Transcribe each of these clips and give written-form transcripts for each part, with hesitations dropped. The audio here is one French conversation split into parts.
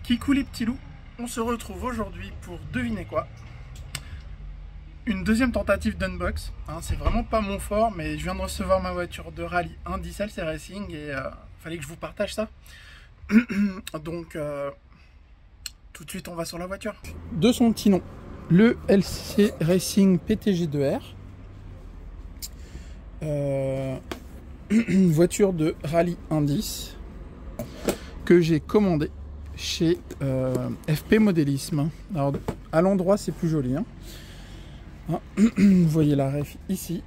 Kikou les petits loups, on se retrouve aujourd'hui pour deviner quoi? Une deuxième tentative d'unbox. C'est vraiment pas mon fort, mais je viens de recevoir ma voiture de rallye Indice LC Racing et fallait que je vous partage ça. Donc tout de suite on va sur la voiture. De son petit nom, le LC Racing PTG2R. Voiture de rallye Indice que j'ai commandé chez FP Modélisme. Alors à l'endroit c'est plus joli, hein. Vous voyez la ref ici,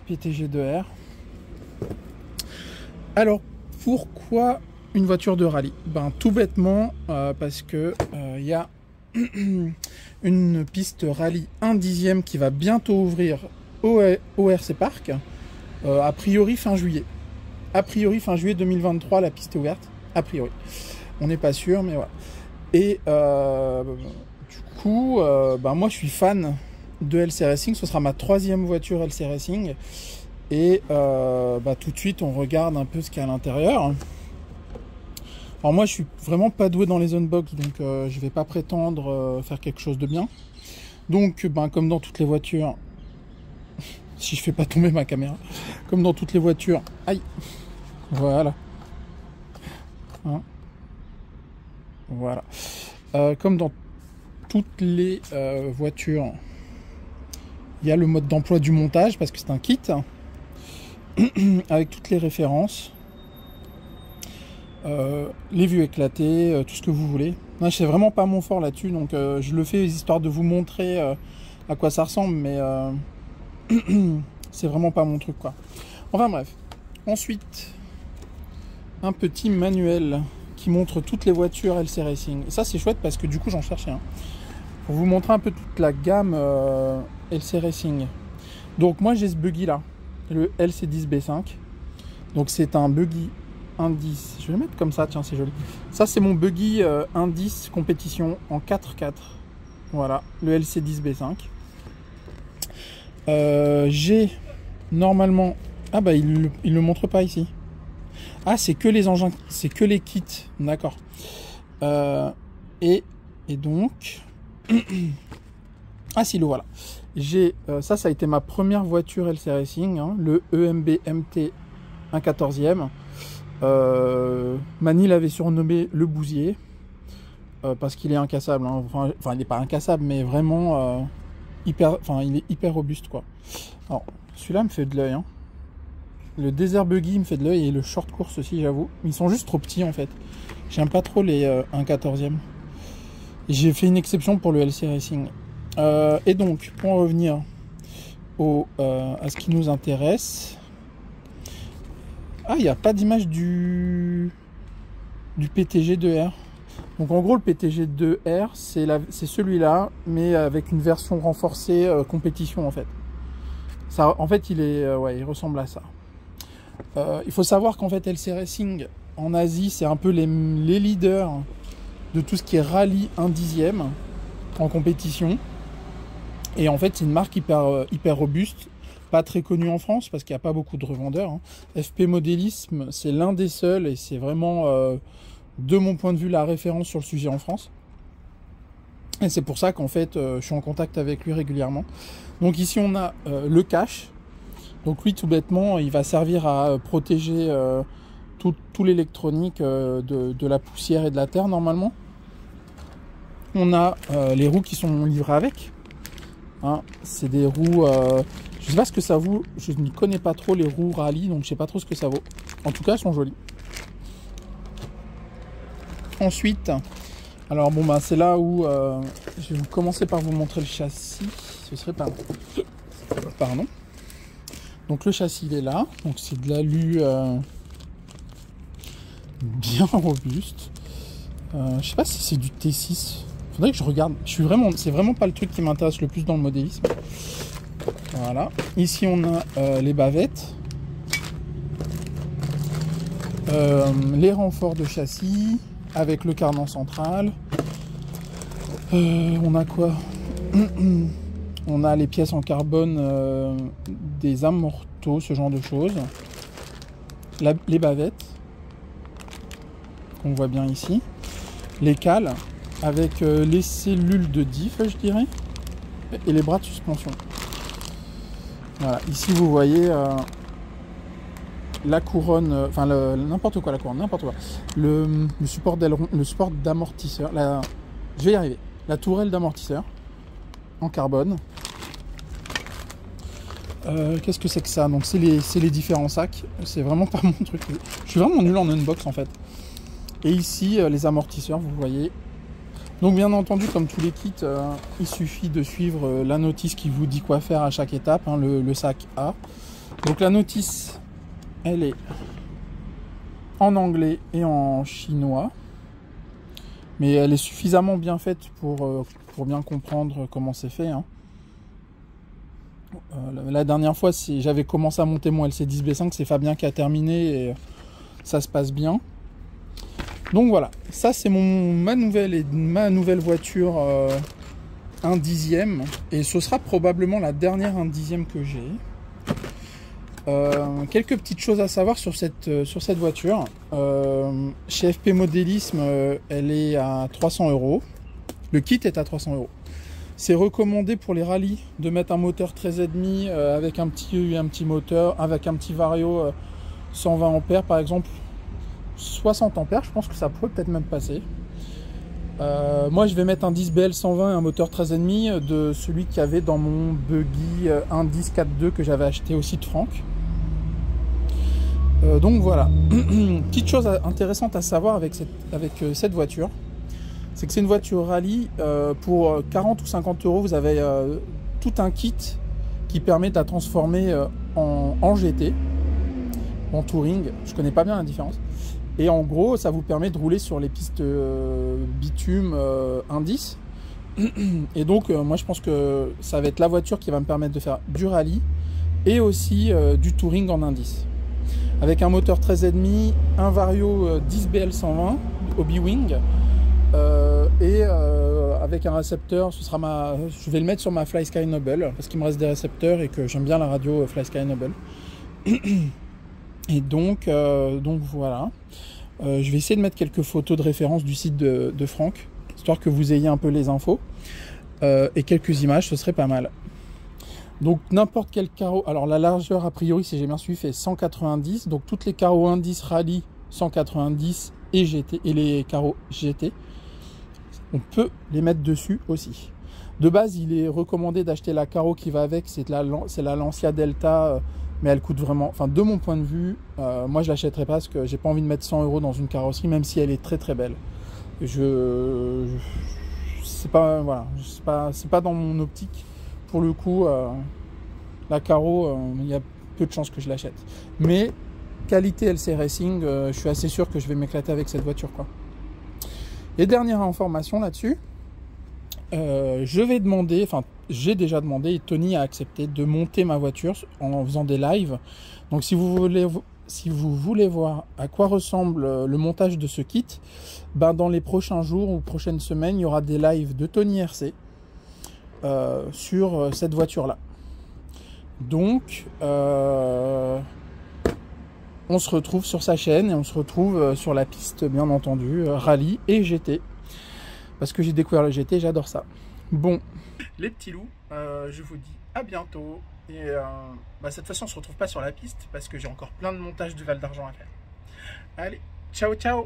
PTG2R. Alors pourquoi une voiture de rallye? Tout bêtement parce que il y a une piste rallye 1/10 qui va bientôt ouvrir au RC Park, a priori fin juillet. A priori fin juillet 2023 la piste est ouverte, a priori. On n'est pas sûr, mais voilà. Et du coup, moi je suis fan de LC Racing, ce sera ma 3e voiture LC Racing. Et tout de suite on regarde un peu ce qu'il y a à l'intérieur. Alors moi je suis vraiment pas doué dans les unbox, donc je vais pas prétendre faire quelque chose de bien. Donc comme dans toutes les voitures, si je fais pas tomber ma caméra, comme dans toutes les voitures, aïe, voilà, hein, voilà, comme dans toutes les voitures, il y a le mode d'emploi du montage parce que c'est un kit avec toutes les références, les vues éclatées, tout ce que vous voulez. Moi, c'est vraiment pas mon fort là-dessus, donc je le fais histoire de vous montrer à quoi ça ressemble, mais c'est vraiment pas mon truc, quoi. Enfin bref. Ensuite, un petit manuel qui montre toutes les voitures LC Racing. Et ça c'est chouette parce que du coup j'en cherchais un. Pour vous montrer un peu toute la gamme LC Racing. Donc moi j'ai ce buggy là, le LC10B5. Donc c'est un buggy Indice. Je vais le mettre comme ça, tiens, c'est joli. Ça c'est mon buggy Indice compétition en 4x4. Voilà, le LC10B5. J'ai normalement... Ah bah il le montre pas ici. Ah, c'est que les engins, c'est que les kits, d'accord. Et donc... ah si, le voilà. J'ai ça a été ma première voiture LC Racing, hein, le EMB MT 1/14e. Mani l'avait surnommé le Bousier parce qu'il est incassable, hein. Enfin il n'est pas incassable, mais vraiment il est hyper robuste, quoi. Alors celui-là me fait de l'œil, hein. Le Desert Buggy me fait de l'œil, et le Short Course aussi, j'avoue. Ils sont juste trop petits en fait. J'aime pas trop les 1/14e. J'ai fait une exception pour le LC Racing. Et donc, pour en revenir à ce qui nous intéresse. Ah, il n'y a pas d'image du PTG2R. Donc en gros, le PTG2R, c'est celui-là, mais avec une version renforcée compétition en fait. Ça, en fait, il ressemble à ça. Il faut savoir qu'en fait LC Racing en Asie c'est un peu les leaders de tout ce qui est rallye 1/10e en compétition, et en fait c'est une marque hyper robuste, pas très connue en France parce qu'il n'y a pas beaucoup de revendeurs, hein. FP Modélisme c'est l'un des seuls et c'est vraiment de mon point de vue la référence sur le sujet en France, et c'est pour ça qu'en fait je suis en contact avec lui régulièrement. Donc ici on a le cache. Donc lui, tout bêtement, il va servir à protéger tout l'électronique de la poussière et de la terre, normalement. On a les roues qui sont livrées avec. Hein, c'est des roues... je sais pas ce que ça vaut. Je ne connais pas trop les roues rallye, donc je sais pas trop ce que ça vaut. En tout cas, elles sont jolies. Ensuite, alors bon, c'est là où je vais commencer par vous montrer le châssis. Ce serait pas... Pardon. Donc le châssis il est là, donc c'est de l'alu bien robuste. Je sais pas si c'est du T6. Faudrait que je regarde. C'est vraiment pas le truc qui m'intéresse le plus dans le modélisme. Voilà. Ici on a les bavettes, les renforts de châssis avec le cardan central. On a quoi? On a les pièces en carbone, des amortos, ce genre de choses. Les bavettes, qu'on voit bien ici. les cales avec les cellules de diff, je dirais, et les bras de suspension. Voilà, ici vous voyez la couronne, enfin n'importe quoi, la couronne, n'importe quoi. Le support d'aileron, le support d'amortisseur, je vais y arriver. La tourelle d'amortisseur en carbone. Qu'est-ce que c'est que ça? Donc c'est les différents sacs. C'est vraiment pas mon truc. Je suis vraiment nul en unbox en fait. Et ici les amortisseurs, vous voyez. Donc bien entendu, comme tous les kits, il suffit de suivre la notice qui vous dit quoi faire à chaque étape, hein, le sac A. Donc la notice, elle est en anglais et en chinois. Mais elle est suffisamment bien faite pour bien comprendre comment c'est fait. Hein. La dernière fois, j'avais commencé à monter mon LC10B5, c'est Fabien qui a terminé et ça se passe bien. Donc voilà, ça c'est ma nouvelle voiture 1/10 et ce sera probablement la dernière 1/10 que j'ai. Quelques petites choses à savoir sur cette voiture. Chez FP Modélisme, elle est à 300 €. Le kit est à 300 €. C'est recommandé pour les rallyes de mettre un moteur 13,5 avec un petit moteur, avec un petit vario 120 ampères par exemple. 60 ampères, je pense que ça pourrait peut-être même passer. Moi je vais mettre un 10 BL 120 et un moteur 13,5 de celui qu'il y avait dans mon buggy 1.10 4.2 que j'avais acheté aussi de Franck. Donc voilà, petite chose intéressante à savoir avec cette voiture, c'est que c'est une voiture rallye, pour 40 ou 50 €, vous avez tout un kit qui permet de la transformer en GT, en touring, je connais pas bien la différence. Et en gros, ça vous permet de rouler sur les pistes bitume 1.10. Et donc, moi, je pense que ça va être la voiture qui va me permettre de faire du rallye et aussi du touring en 1.10. Avec un moteur 13,5, un vario 10 BL 120 Hobby-Wing et avec un récepteur, je vais le mettre sur ma FlySky Noble parce qu'il me reste des récepteurs et que j'aime bien la radio FlySky Noble. Et donc voilà. Je vais essayer de mettre quelques photos de référence du site de Franck, histoire que vous ayez un peu les infos. Et quelques images, ce serait pas mal. Donc n'importe quel carreau, alors la largeur a priori, si j'ai bien suivi, fait 190. Donc toutes les carreaux 1.10 rallye 190 et GT, et les carreaux GT, on peut les mettre dessus aussi. De base, il est recommandé d'acheter la carreau qui va avec, c'est la Lancia Delta. Mais elle coûte vraiment, enfin de mon point de vue, moi je l'achèterai pas parce que j'ai pas envie de mettre 100 € dans une carrosserie, même si elle est très très belle. C'est pas, voilà, c'est pas dans mon optique. Pour le coup, la carreau, il y a peu de chances que je l'achète. Mais qualité LC Racing, je suis assez sûr que je vais m'éclater avec cette voiture, quoi. Et dernière information là-dessus, je vais demander, enfin j'ai déjà demandé et Tony a accepté de monter ma voiture en faisant des lives. Donc si vous voulez voir à quoi ressemble le montage de ce kit, ben dans les prochains jours ou prochaines semaines, il y aura des lives de Tony RC sur cette voiture là. Donc on se retrouve sur sa chaîne et on se retrouve sur la piste, bien entendu, rallye et GT. Parce que j'ai découvert le GT, j'adore ça. Bon, les petits loups, je vous dis à bientôt. Et cette fois-ci, on se retrouve pas sur la piste parce que j'ai encore plein de montages du Val d'Argent à faire. Allez, ciao ciao!